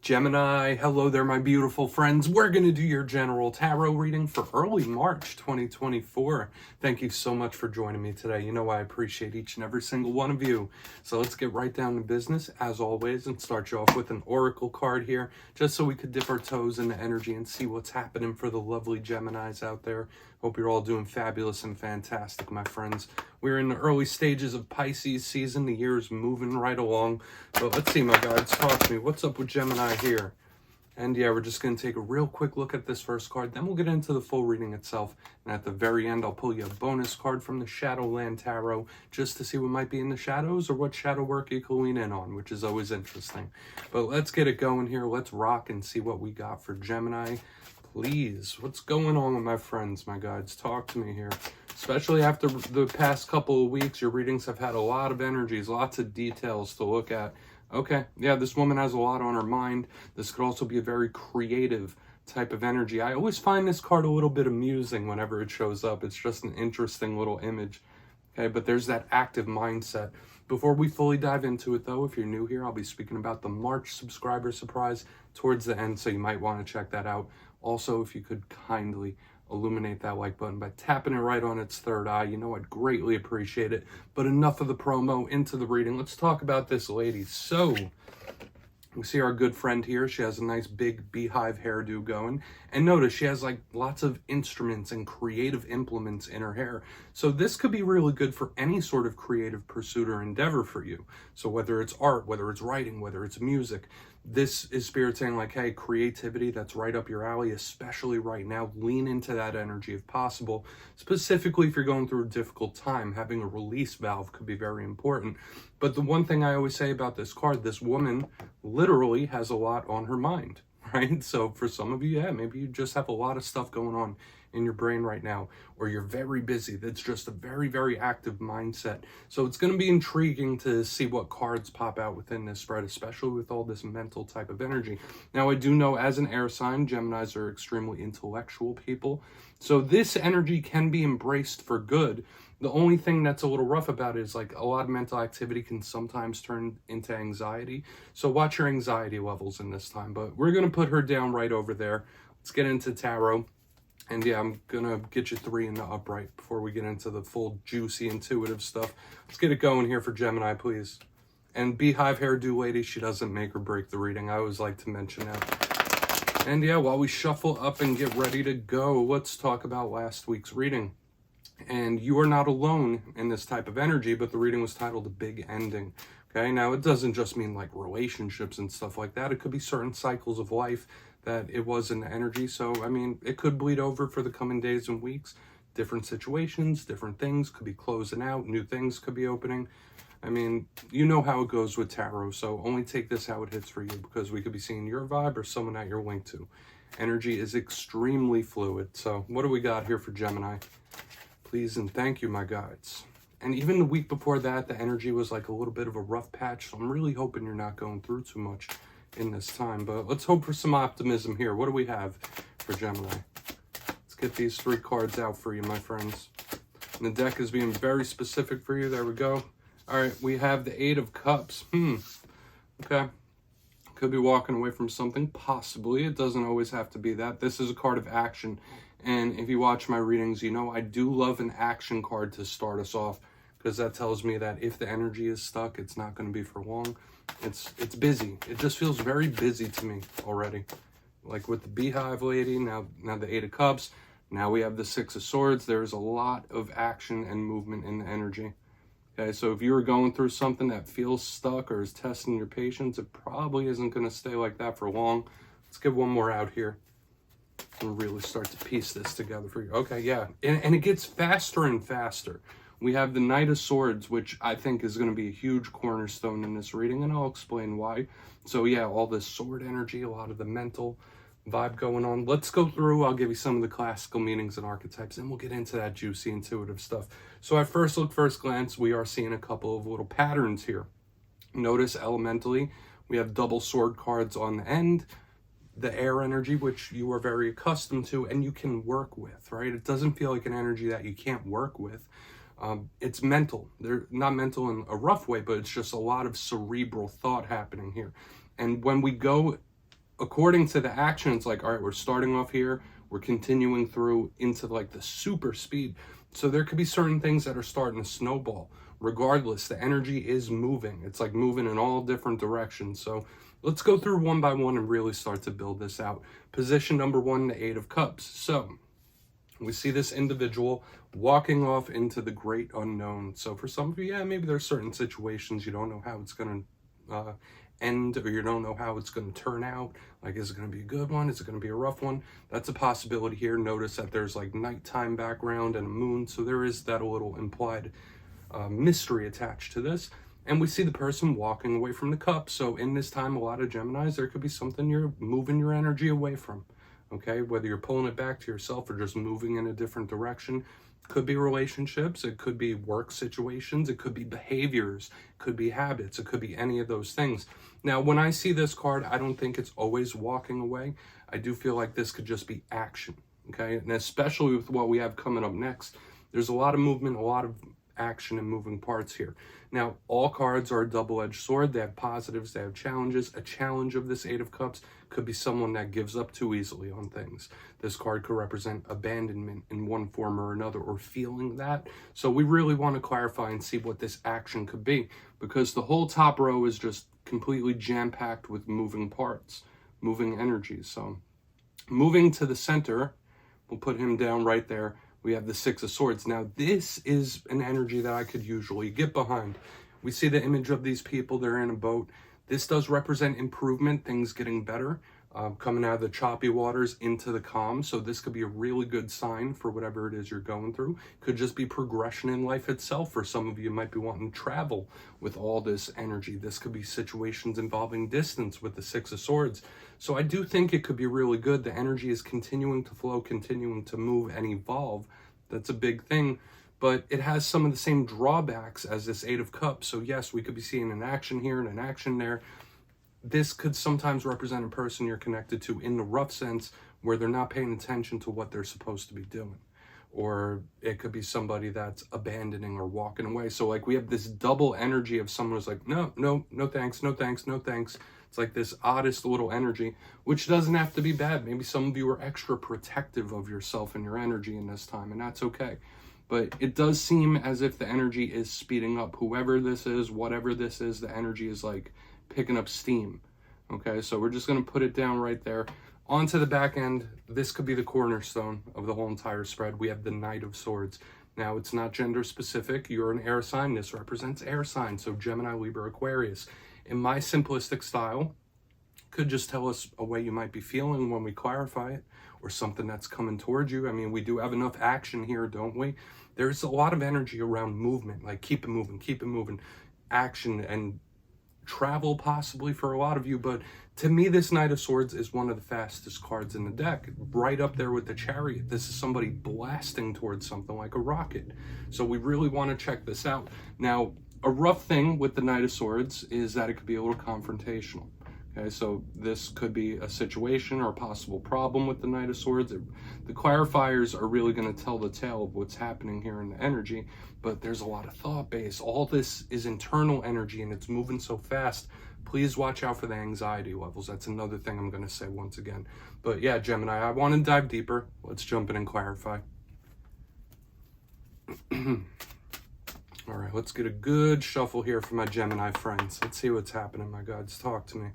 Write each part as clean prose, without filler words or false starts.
Gemini, hello there, my beautiful friends. We're going to do your general tarot reading for early March 2024. Thank you so much for joining me today. You know I appreciate each and every single one of you. So let's get right down to business, as always, and start you off with an oracle card here, just so we could dip our toes into energy and see what's happening for the lovely Geminis out there. Hope you're all doing fabulous and fantastic, my friends. We're in the early stages of Pisces season. The year is moving right along. But let's see, my guides, talk to me. What's up with Gemini here? And yeah, we're just going to take a real quick look at this first card. Then we'll get into the full reading itself. And at the very end, I'll pull you a bonus card from the Shadowland Tarot just to see what might be in the shadows or what shadow work you can lean in on, which is always interesting. But let's get it going here. Let's rock and see what we got for Gemini. Please, what's going on with my friends, my guides? Talk to me here. Especially after the past couple of weeks, your readings have had a lot of energies, lots of details to look at. Okay, yeah, this woman has a lot on her mind. This could also be a very creative type of energy. I always find this card a little bit amusing whenever it shows up. It's just an interesting little image. Okay, but there's that active mindset. Before we fully dive into it, though, if you're new here, I'll be speaking about the March subscriber surprise towards the end, so you might want to check that out. Also, if you could kindly illuminate that like button by tapping it right on its third eye, you know I'd greatly appreciate it. But enough of the promo, into the reading. Let's talk about this lady. So we see our good friend here. She has a nice big beehive hairdo going. And notice she has like lots of instruments and creative implements in her hair. So this could be really good for any sort of creative pursuit or endeavor for you. So whether it's art, whether it's writing, whether it's music, this is Spirit saying like, hey, creativity, that's right up your alley, especially right now. Lean into that energy if possible. Specifically, if you're going through a difficult time, having a release valve could be very important. But the one thing I always say about this card, this woman literally has a lot on her mind, right? So for some of you, yeah, maybe you just have a lot of stuff going on in your brain right now, or you're very busy. That's just a very, very active mindset. So it's going to be intriguing to see what cards pop out within this spread, especially with all this mental type of energy. Now, I do know as an air sign, Geminis are extremely intellectual people. So this energy can be embraced for good. The only thing that's a little rough about it is like a lot of mental activity can sometimes turn into anxiety. So watch your anxiety levels in this time. But we're going to put her down right over there. Let's get into tarot. And yeah, I'm going to get you 3 in the upright before we get into the full juicy intuitive stuff. Let's get it going here for Gemini, please. And beehive hairdo lady, she doesn't make or break the reading. I always like to mention that. And yeah, while we shuffle up and get ready to go, let's talk about last week's reading. And you are not alone in this type of energy, but the reading was titled The Big Ending. Okay, now it doesn't just mean like relationships and stuff like that. It could be certain cycles of life that it was in the energy. So, I mean, it could bleed over for the coming days and weeks. Different situations, different things could be closing out. New things could be opening. I mean, you know how it goes with tarot. So only take this how it hits for you, because we could be seeing your vibe or someone that you're linked to. Energy is extremely fluid. So what do we got here for Gemini? Please and thank you, my guides. And even the week before that, the energy was like a little bit of a rough patch. So I'm really hoping you're not going through too much in this time. But let's hope for some optimism here. What do we have for Gemini? Let's get these 3 cards out for you, my friends. And the deck is being very specific for you. There we go. All right, we have the 8 of Cups. Okay. Could be walking away from something, possibly. It doesn't always have to be that. This is a card of action. And if you watch my readings, you know I do love an action card to start us off, because that tells me that if the energy is stuck, it's not going to be for long. It's busy. It just feels very busy to me already. Like with the beehive lady, now the 8 of Cups, now we have the 6 of Swords. There's a lot of action and movement in the energy. Okay, so if you're going through something that feels stuck or is testing your patience, it probably isn't going to stay like that for long. Let's get one more out here and really start to piece this together for you. Okay, yeah, and it gets faster and faster. We have the Knight of Swords, which I think is going to be a huge cornerstone in this reading, and I'll explain why. So yeah, all this sword energy, a lot of the mental vibe going on. Let's go through. I'll give you some of the classical meanings and archetypes, and we'll get into that juicy intuitive stuff. So at first look, first glance, we are seeing a couple of little patterns here. Notice elementally, we have double sword cards on the end, the air energy, which you are very accustomed to and you can work with, right? It doesn't feel like an energy that you can't work with. It's mental. They're not mental in a rough way, but it's just a lot of cerebral thought happening here. And when we go according to the action, it's like, all right, we're starting off here, we're continuing through into like the super speed. So there could be certain things that are starting to snowball. Regardless, the energy is moving. It's like moving in all different directions. So let's go through one by one and really start to build this out. Position number 1, the 8 of Cups. So we see this individual walking off into the great unknown. So for some of you, yeah, maybe there's certain situations you don't know how it's going to end, or you don't know how it's going to turn out. Like, is it going to be a good one? Is it going to be a rough one? That's a possibility here. Notice that there's like nighttime background and a moon. So there is that a little implied mystery attached to this. And we see the person walking away from the cup. So in this time, a lot of Geminis, there could be something you're moving your energy away from. Okay, whether you're pulling it back to yourself or just moving in a different direction. Could be relationships, it could be work situations, it could be behaviors, it could be habits, it could be any of those things. Now, when I see this card, I don't think it's always walking away. I do feel like this could just be action, okay? And especially with what we have coming up next, there's a lot of movement, a lot of action and moving parts here. Now, all cards are a double-edged sword. They have positives, they have challenges. A challenge of this 8 of Cups could be someone that gives up too easily on things. This card could represent abandonment in one form or another, or feeling that. So we really want to clarify and see what this action could be, because the whole top row is just completely jam-packed with moving parts, moving energies. So moving to the center, we'll put him down right there. We have the 6 of Swords. Now, this is an energy that I could usually get behind. We see the image of these people. They're in a boat. This does represent improvement, things getting better, coming out of the choppy waters into the calm. So this could be a really good sign for whatever it is you're going through. Could just be progression in life itself. For some of you, might be wanting to travel with all this energy. This could be situations involving distance with the 6 of Swords. So I do think it could be really good. The energy is continuing to flow, continuing to move and evolve. That's a big thing. But it has some of the same drawbacks as this 8 of Cups. So yes, we could be seeing an action here and an action there. This could sometimes represent a person you're connected to in the rough sense, where they're not paying attention to what they're supposed to be doing. Or it could be somebody that's abandoning or walking away. So like we have this double energy of someone who's like, no thanks, no thanks, no thanks. It's like this oddest little energy, which doesn't have to be bad. Maybe some of you are extra protective of yourself and your energy in this time, and that's okay. But it does seem as if the energy is speeding up. Whoever this is, whatever this is, the energy is like picking up steam. Okay, so we're just going to put it down right there. Onto the back end, this could be the cornerstone of the whole entire spread. We have the Knight of Swords. Now, it's not gender specific. You're an air sign. This represents air signs. So Gemini, Libra, Aquarius. In my simplistic style, could just tell us a way you might be feeling when we clarify it, or something that's coming towards you. I mean, we do have enough action here, don't we? There's a lot of energy around movement, like keep it moving, action and travel possibly for a lot of you. But to me, this Knight of Swords is one of the fastest cards in the deck, right up there with the Chariot. This is somebody blasting towards something like a rocket. So we really want to check this out. Now, a rough thing with the Knight of Swords is that it could be a little confrontational. Okay, so this could be a situation or a possible problem with the Knight of Swords. The clarifiers are really going to tell the tale of what's happening here in the energy, but there's a lot of thought base. All this is internal energy and it's moving so fast. Please watch out for the anxiety levels. That's another thing I'm going to say once again. But yeah, Gemini, I want to dive deeper. Let's jump in and clarify. All right, let's get a good shuffle here for my Gemini friends. Let's see what's happening, my gods. Talk to me.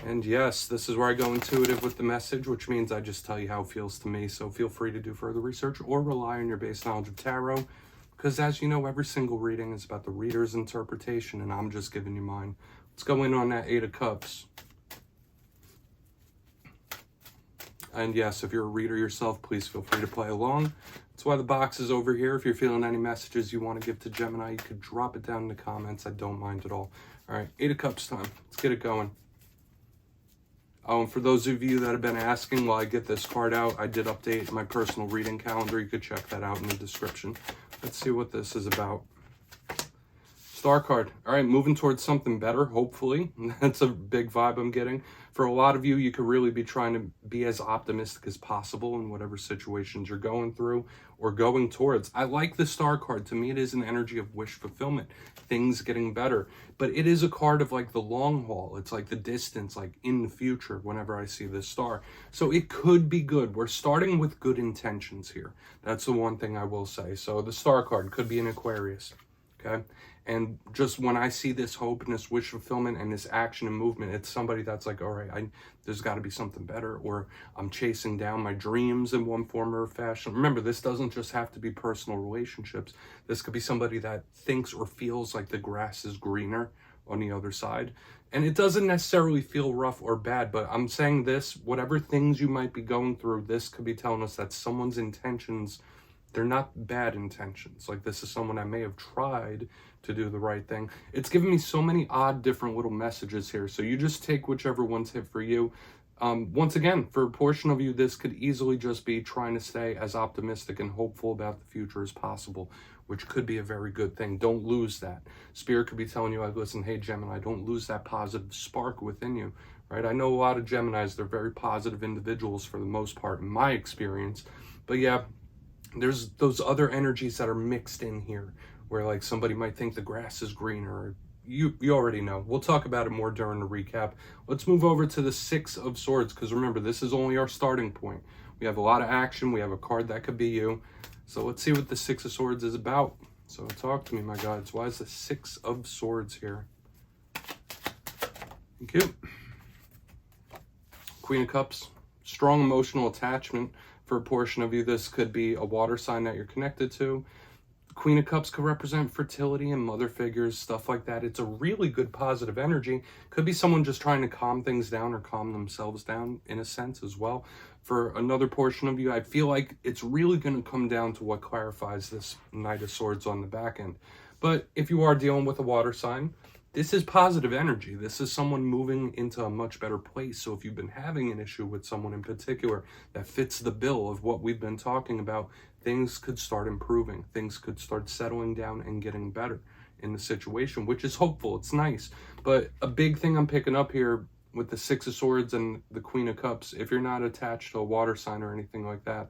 And yes, this is where I go intuitive with the message, which means I just tell you how it feels to me. So feel free to do further research or rely on your base knowledge of tarot, because as you know, every single reading is about the reader's interpretation, and I'm just giving you mine. Let's go in on that 8 of Cups. And yes, if you're a reader yourself, please feel free to play along. That's why the box is over here. If you're feeling any messages you want to give to Gemini, you could drop it down in the comments. I don't mind at all. All right, 8 of Cups time. Let's get it going. Oh, and for those of you that have been asking while I get this card out, I did update my personal reading calendar. You could check that out in the description. Let's see what this is about. Star card. All right, moving towards something better, hopefully. That's a big vibe I'm getting. For a lot of you, you could really be trying to be as optimistic as possible in whatever situations you're going through or going towards. I like the star card. To me, it is an energy of wish fulfillment, things getting better. But it is a card of like the long haul. It's like the distance, like in the future, whenever I see this star. So it could be good. We're starting with good intentions here. That's the one thing I will say. So the star card could be an Aquarius. Okay. And just when I see this hope and this wish fulfillment and this action and movement, it's somebody that's like, all right, there's got to be something better, or I'm chasing down my dreams in one form or fashion. Remember, this doesn't just have to be personal relationships. This could be somebody that thinks or feels like the grass is greener on the other side. And it doesn't necessarily feel rough or bad, but I'm saying this, whatever things you might be going through, this could be telling us that someone's intentions, they're not bad intentions. Like, this is someone that may have tried to do the right thing. It's given me so many odd different little messages here. So you just take whichever ones hit for you. Once again, for a portion of you, this could easily just be trying to stay as optimistic and hopeful about the future as possible, which could be a very good thing. Don't lose that. Spirit could be telling you, like, listen, hey, Gemini, don't lose that positive spark within you, right? I know a lot of Geminis, they're very positive individuals for the most part, in my experience. But yeah, there's those other energies that are mixed in here where like somebody might think the grass is greener. You already know. We'll talk about it more during the recap. Let's move over to the Six of Swords, because remember, this is only our starting point. We have a lot of action. We have a card that could be you. So let's see what the Six of Swords is about. So talk to me, my guides. Why is the Six of Swords here? Thank you. Queen of Cups. Strong emotional attachment. For a portion of you, this could be a water sign that you're connected to. Queen of Cups could represent fertility and mother figures, stuff like that. It's a really good positive energy. Could be someone just trying to calm things down or calm themselves down in a sense as well. For another portion of you, I feel like it's really going to come down to what clarifies this Knight of Swords on the back end. But if you are dealing with a water sign, this is positive energy. This is someone moving into a much better place. So if you've been having an issue with someone in particular that fits the bill of what we've been talking about, things could start improving. Things could start settling down and getting better in the situation, which is hopeful. It's nice. But a big thing I'm picking up here with the Six of Swords and the Queen of Cups, if you're not attached to a water sign or anything like that,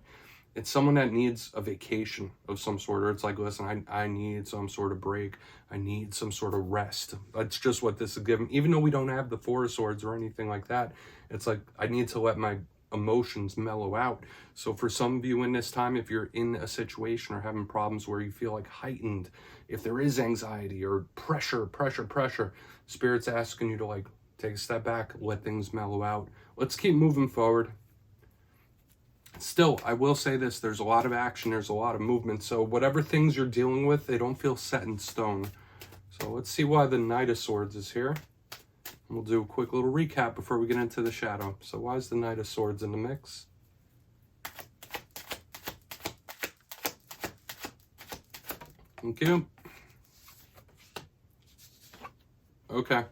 it's someone that needs a vacation of some sort, or it's like, listen, I need some sort of break. I need some sort of rest. That's just what this is giving. Even though we don't have the Four of Swords or anything like that, it's like, I need to let my emotions mellow out. So for some of you in this time, if you're in a situation or having problems where you feel like heightened, if there is anxiety or pressure, Spirit's asking you to like take a step back, let things mellow out. Let's keep moving forward. Still, I will say this, there's a lot of action, there's a lot of movement, so whatever things you're dealing with, they don't feel set in stone. So let's see why the Knight of Swords is here. And we'll do a quick little recap before we get into the shadow. So why is the Knight of Swords in the mix? Thank you. Okay,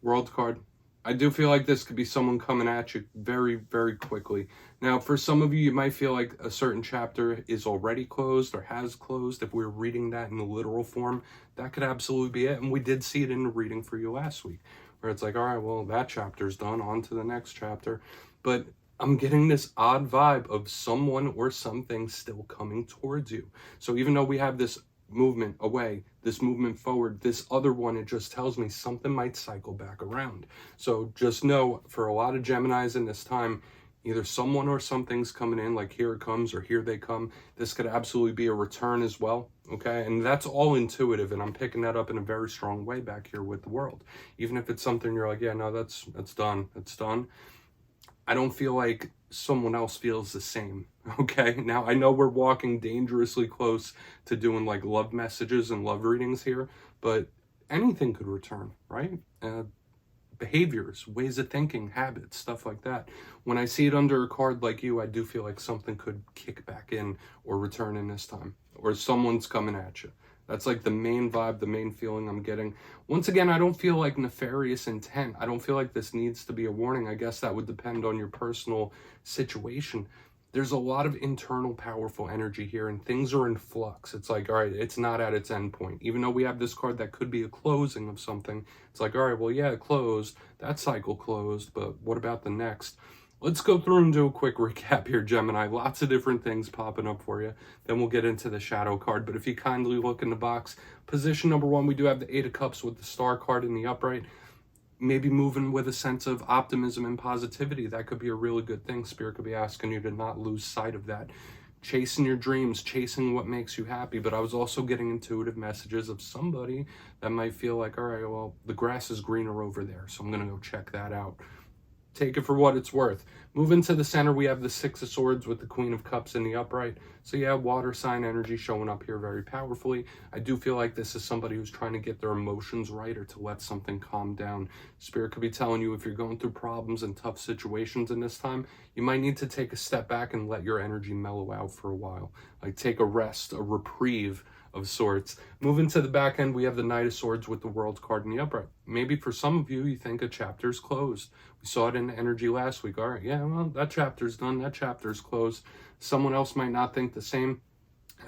World card. I do feel like this could be someone coming at you very, very quickly. Now, for some of you, you might feel like a certain chapter is already closed or has closed. If we're reading that in the literal form, that could absolutely be it. And we did see it in the reading for you last week, where it's like, all right, well, that chapter's done, on to the next chapter. But I'm getting this odd vibe of someone or something still coming towards you. So even though we have this movement away, this movement forward, this other one, it just tells me something might cycle back around. So just know, for a lot of Geminis in this time, either someone or something's coming in, like here it comes or here they come. This could absolutely be a return as well, okay? And that's all intuitive, and I'm picking that up in a very strong way back here with the world. Even if it's something you're like, yeah, no, that's done, it's done. I don't feel like someone else feels the same, okay? Now, I know we're walking dangerously close to doing like love messages and love readings here, but anything could return, right? Behaviors, ways of thinking, habits, stuff like that. When I see it under a card like you, I do feel like something could kick back in or return in this time, or someone's coming at you. That's like the main vibe, the main feeling I'm getting. Once again, I don't feel like nefarious intent. I don't feel like this needs to be a warning. I guess that would depend on your personal situation. There's a lot of internal powerful energy here, and things are in flux. It's like, all right, it's not at its end point. Even though we have this card that could be a closing of something, it's like, all right, well, yeah, it closed. That cycle closed, but what about the next? Let's go through and do a quick recap here, Gemini. Lots of different things popping up for you. Then we'll get into the shadow card. But if you kindly look in the box, position number 1, we do have the 8 of Cups with the Star card in the upright. Maybe moving with a sense of optimism and positivity. That could be a really good thing. Spirit could be asking you to not lose sight of that. Chasing your dreams, chasing what makes you happy. But I was also getting intuitive messages of somebody that might feel like, all right, well, the grass is greener over there, so I'm going to go check that out. Take it for what it's worth. Moving to the center, we have the 6 of Swords with the Queen of Cups in the upright. So yeah, water sign energy showing up here very powerfully. I do feel like this is somebody who's trying to get their emotions right or to let something calm down. Spirit could be telling you if you're going through problems and tough situations in this time, you might need to take a step back and let your energy mellow out for a while. Like take a rest, a reprieve of sorts. Moving to the back end, we have the Knight of Swords with the World card in the upright. Maybe for some of you, you think a chapter's closed. We saw it in the energy last week. All right, yeah, well, that chapter's done. That chapter's closed. Someone else might not think the same.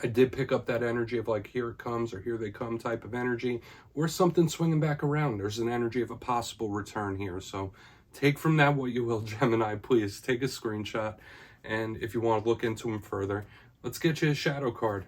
I did pick up that energy of like, here it comes or here they come type of energy, or something swinging back around. There's an energy of a possible return here. So take from that what you will, Gemini. Please take a screenshot. And if you want to look into them further, let's get you a shadow card.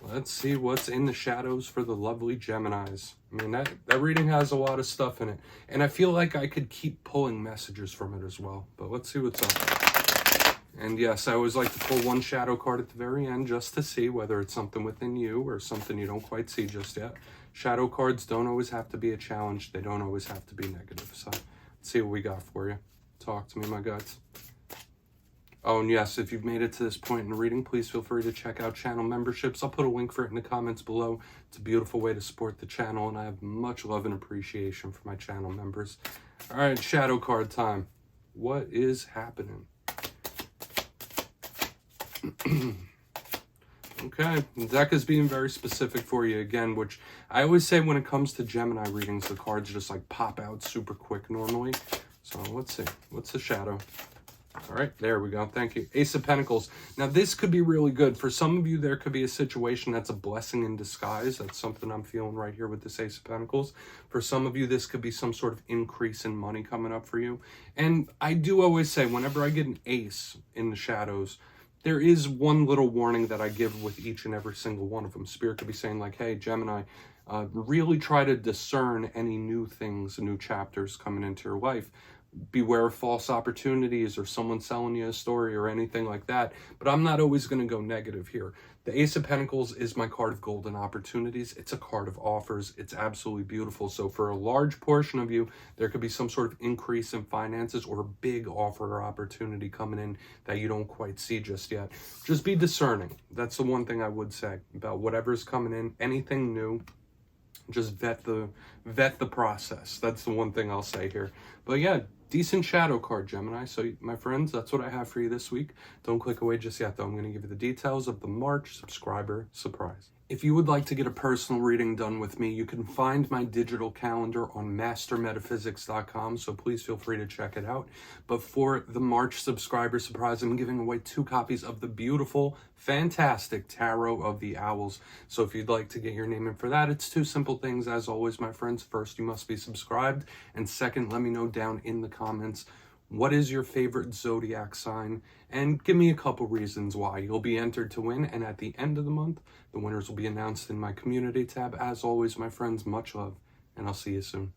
Let's see what's in the shadows for the lovely Geminis. I mean, that reading has a lot of stuff in it. And I feel like I could keep pulling messages from it as well. But let's see what's up. And yes, I always like to pull one shadow card at the very end just to see whether it's something within you or something you don't quite see just yet. Shadow cards don't always have to be a challenge. They don't always have to be negative. So let's see what we got for you. Talk to me, my guts. Oh, and yes, if you've made it to this point in the reading, please feel free to check out channel memberships. I'll put a link for it in the comments below. It's a beautiful way to support the channel, and I have much love and appreciation for my channel members. All right, shadow card time. What is happening? Okay, the deck is being very specific for you again, which I always say when it comes to Gemini readings, the cards just like pop out super quick normally. So let's see. What's the shadow? All right, there we go. Thank you. Ace of Pentacles. Now, this could be really good. For some of you, there could be a situation that's a blessing in disguise. That's something I'm feeling right here with this Ace of Pentacles. For some of you, this could be some sort of increase in money coming up for you. And I do always say, whenever I get an ace in the shadows, there is one little warning that I give with each and every single one of them. Spirit could be saying like, hey, Gemini, really try to discern any new things, new chapters coming into your life. Beware of false opportunities or someone selling you a story or anything like that. But I'm not always going to go negative here. The Ace of Pentacles is my card of golden opportunities. It's a card of offers. It's absolutely beautiful. So for a large portion of you, there could be some sort of increase in finances or a big offer or opportunity coming in that you don't quite see just yet. Just be discerning. That's the one thing I would say about whatever's coming in. Anything new, just vet the process. That's the one thing I'll say here. But yeah, decent shadow card, Gemini. So my friends, that's what I have for you this week. Don't click away just yet, though. I'm going to give you the details of the March subscriber surprise. If you would like to get a personal reading done with me, you can find my digital calendar on mastermetaphysics.com, so please feel free to check it out. But for the March subscriber surprise, I'm giving away 2 copies of the beautiful, fantastic Tarot of the Owls. So if you'd like to get your name in for that, it's 2 simple things, as always, my friends. First, you must be subscribed, and second, let me know down in the comments what is your favorite zodiac sign, and give me a couple reasons why. You'll be entered to win, and at the end of the month, the winners will be announced in my community tab. As always, my friends, much love, and I'll see you soon.